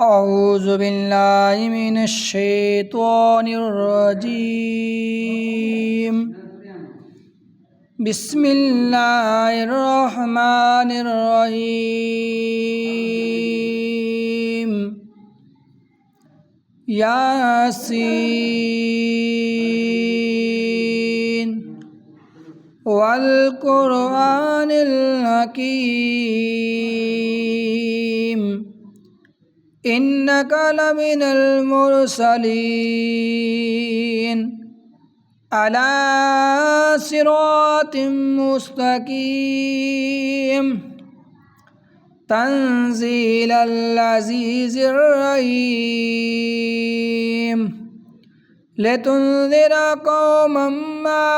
أعوذ بالله من الشيطان الرجيم. بسم الله الرحمن الرحيم. ياسين والقرآن الحكيم إنك لمن المرسلين على صراط مستقيم تنزيل العزيز الرحيم لتنذر قوما ما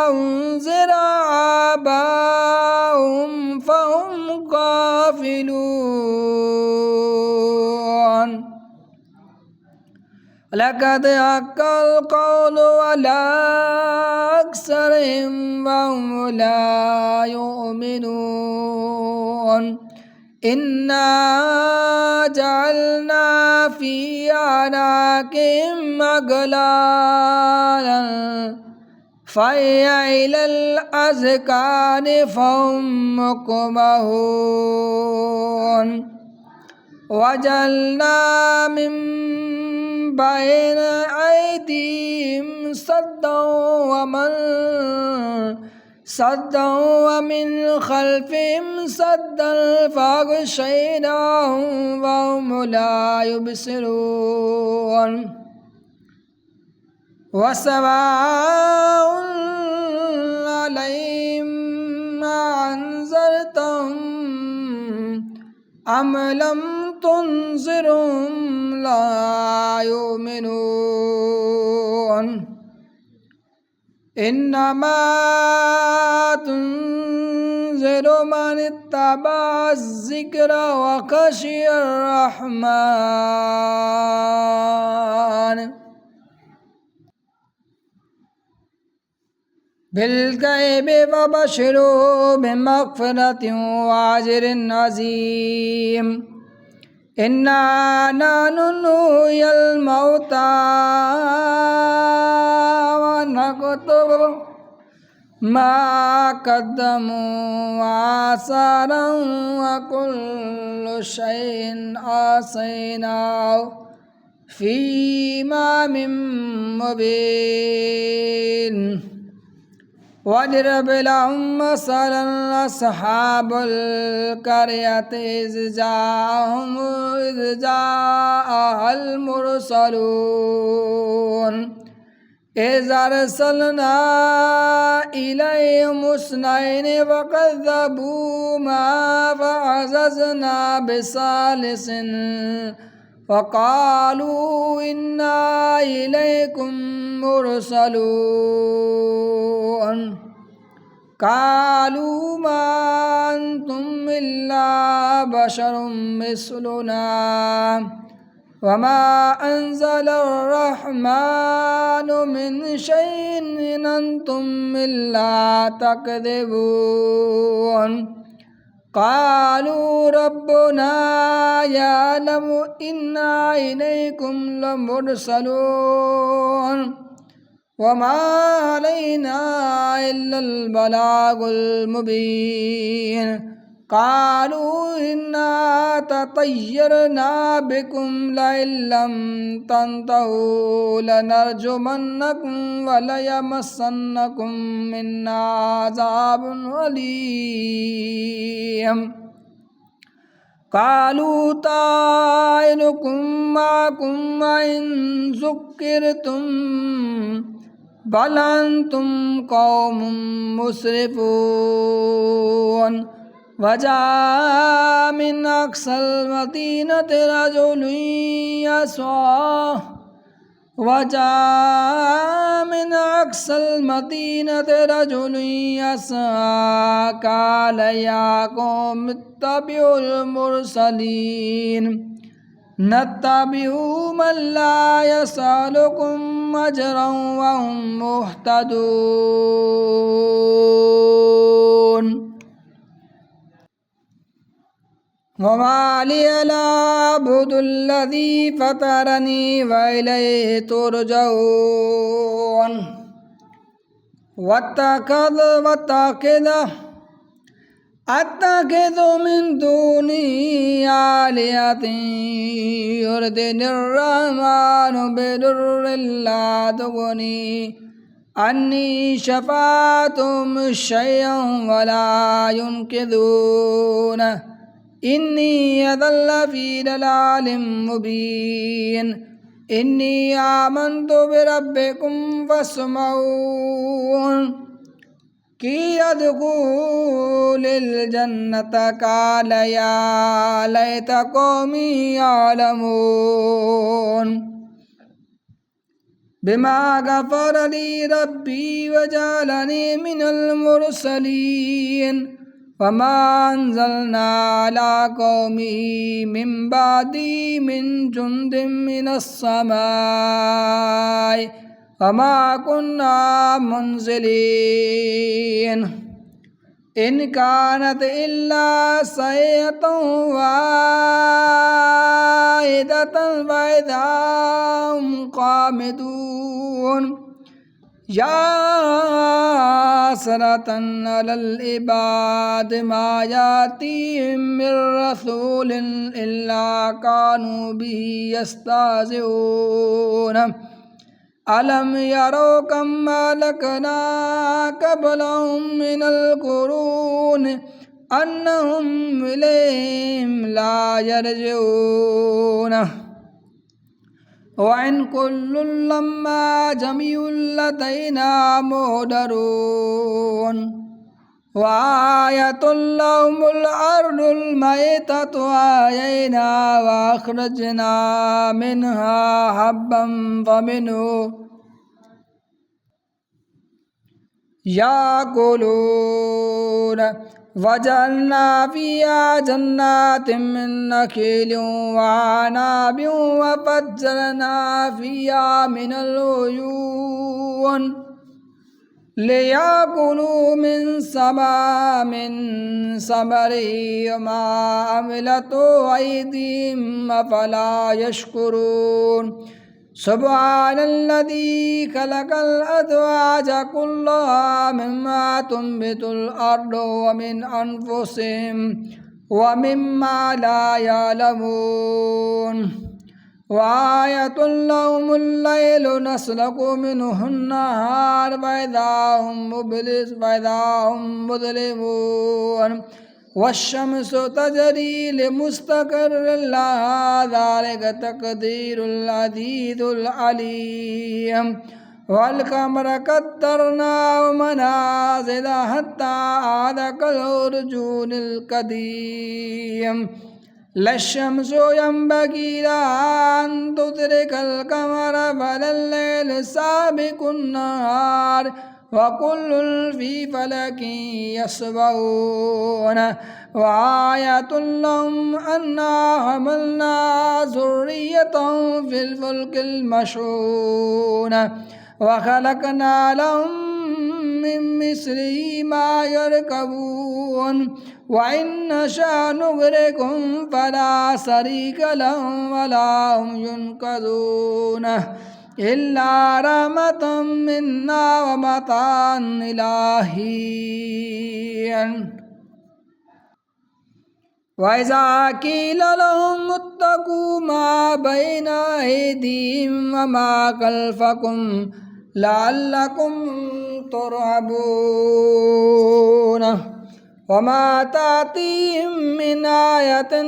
أنذر آباؤهم فهم غافلون لقد حق القول على أكثرهم وهم لا يؤمنون إنا جعلنا في أعناقهم أغلالا فهي إلى الأذقان فهم مقمحون وجعلنا من بين أيديهم سدا ومن خلفهم سدا فأغشيناهم وهم لا يبصرون وسواء عليهم ما أنذرتهم أم لم تنذرهم لا يؤمنون إنما تنذر من اتبع الذكر وخشي الرحمن بالغيب فبشروا بمغفرة وأجر عظيم إنا نحن نحيي الموتى ونكتب ما قدموا وآثارهم وكل شيء أحصيناه في إمام مبين واضرب لهم مثلا أصحاب القرية إذ جاءها المرسلون إذ أرسلنا إليهم اثنين فكذبوهما فعززنا بثالث فقالوا إنا إليكم مرسلون قالوا ما أنتم إلا بشر مثلنا وما أنزل الرحمن من شيء إن أنتم إلا تكذبون قالوا ربنا يعلم إنا إليكم لمرسلون وما علينا إلا البلاغ المبين قالوا إنا تطيرنا بكم لئن لم تنتهوا لنرجمنكم وليمسنكم منا عذاب أليم قالوا طائركم معكم وإن ذكرتم بل أنتم قوم مسرفون وجاء من أقصى المدينة رجل يسعى قال يا قوم اتبعوا المرسلين نتبع من لا يسألكم أجرا وهم مهتدون وما لي لا أعبد الذي فطرني وإليه ترجعون أتخذ من دونه آلهة يردني الرحمن بضر لا تغني عني شفاعتهم شيئا ولا ينقذون إني إذا لفي ضلال مبين إني آمنت بربكم فاسمعون قيل ادخل الجنة قال يا ليت قومي يعلمون بما غفر لي ربي وجعلني من المرسلين وما أنزلنا على قومه من بعدي من جند من السماء وما كنا منزلين إن كانت إلا صيحة واحدة فإذا هم قامدون يا حسرة على العباد ما يأتيهم من رسول إلا كانوا به يستهزئون ألم يروا كم أهلكنا قبلهم من القرون أنهم إليهم لا يرجعون وإن كل لما جميع لدينا مهدرون وآية لهم الأرض الميتة أحيينا وأخرجنا منها حبا فمنه يأكلون وجعلنا فيها جنات من نخيل وأعناب وفجرنا فيها من العيون ليأكلوا من ثمره وما عملته أيديهم أفلا يشكرون سبحان الذي خلق الأزواج كلها مما تنبت الأرض ومن أنفسهم ومما لا يعلمون وآية لهم الليل نسلك منه النهار فإذا هم مظلمون والشمس تجري لمستقر لها ذلك تقدير العزيز العليم والقمر قدرناه منازل حتى عاد كالعرجون القديم لا الشمس ينبغي لها أن تدرك القمر ولا الليل سابق النهار وكل في فلك يسبحون وآية لهم أنا حملنا ذريتهم في الفلك المشحون وخلقنا لهم من مثله ما يركبون وإن نشأ نغرقهم فلا شريك لهم ولا هم ينقذون إلا رحمة منا ومتاعا إلى حين وإذا قيل لهم اتقوا ما بين أيديهم وما خلفكم لعلكم ترحمون وما تأتيهم من آية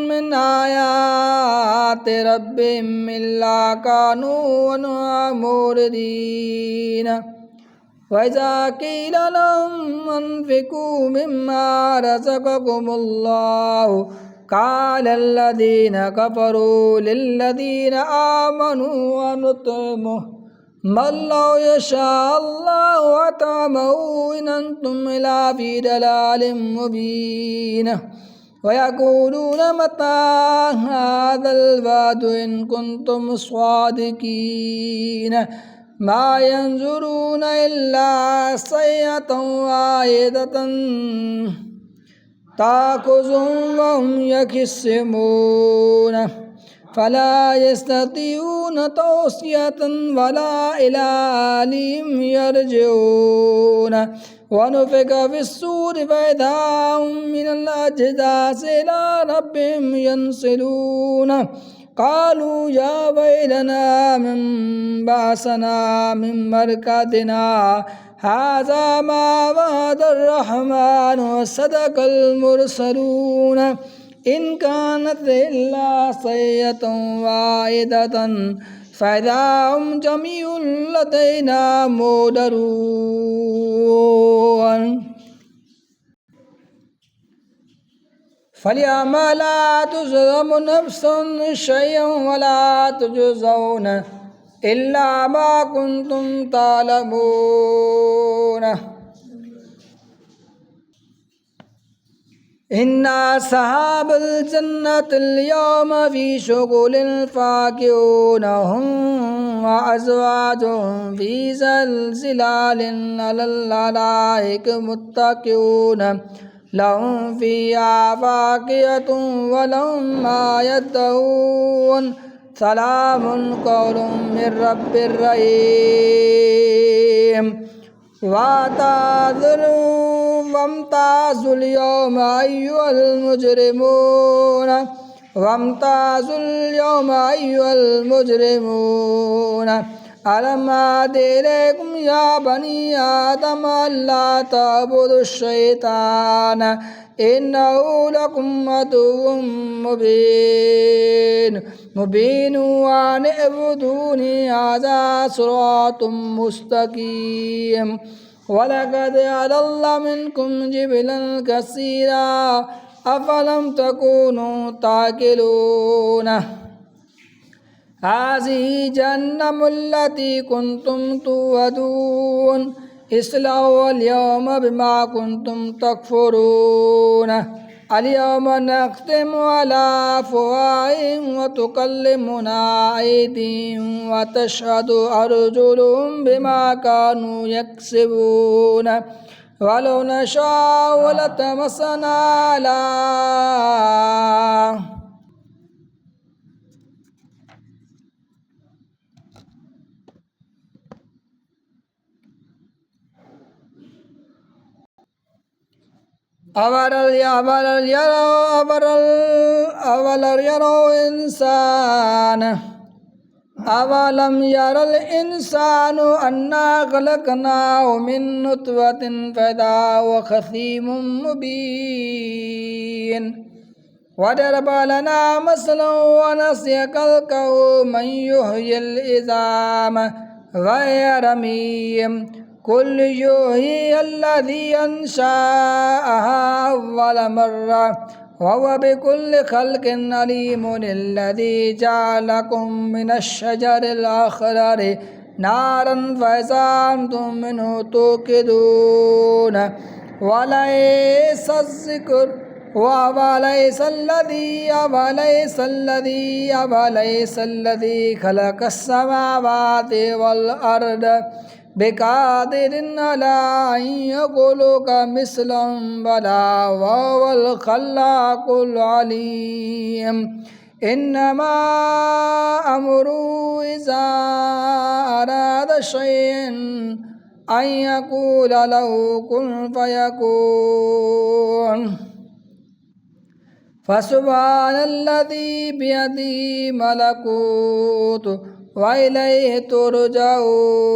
من آيات ربهم إلا كانوا عنها معرضين وإذا قيل لهم أنفقوا مما رزقكم الله قال الذين كفروا للذين آمنوا ونطعمه من لو يشاء الله أطعمه إن أنتم إلا في ضلال مبين ويقولون متى هذا الوعد إن كنتم صادقين ما ينظرون إلا صيحة واحدة تأخذهم وهم يخصمون فلا يستطيعون توصية ولا إلى أهلهم يرجعون ونفخ في الصور فإذا هم من الأجداث إلى ربهم ينسلون قالوا يا ويلنا من بعثنا من مرقدنا هذا ما وعد الرحمن وصدق المرسلون إن كانت إلا صيحة واحدة فإذا هم جميع لدينا محضرون فاليوم لا تظلم نفس شيئا ولا تجزون إلا ما كنتم تعلمون إن أصحاب الجنة اليوم في شغل فاكهون هم وأزواجهم في زلزال على الأرائك متكئون لهم فيها فاكهة ولهم ما يدعون سلام قول من رب رحيم وامتازوا اليوم أيها المجرمون وامتازوا اليوم أيها المجرمون ألم أعهد إليكم يا بني آدم ألا تعبدوا الشيطان إنه لكم عدو مبين وأن اعبدوني هذا صراط مستقيم ولقد أضل منكم جبلا كثيرا أفلم تكونوا تعقلون هذه جهنم التي كنتم توعدون اصلوها اليوم بما كنتم تكفرون اليوم نختم على أفواههم وتكلمنا أيديهم وتشهد أرجلهم بما كانوا يكسبون ولو نشاء لطمسنا على أولم يرى الإنسان أنا خلقناه من نطفة فإذا هو خصيم مبين وضرب لنا مثلا ونسي خلقه من يحيي العظام وهي رميم قل يحيي الذي أنشأها أول مرة وهو بكل خلق عليم الذي جعلكم من الشجر الأخضر نارا فإذا أنتم منه توقدون وليس الذكر أوليس الذي خلق السماوات والأرض بقادر على أن يخلق مثلهم بلى وهو الخلاق العليم إنما أمره إذا أراد شيئا أن يقول له كن فيكون فسبحان الذي بيده ملكوت وإليه ترجعون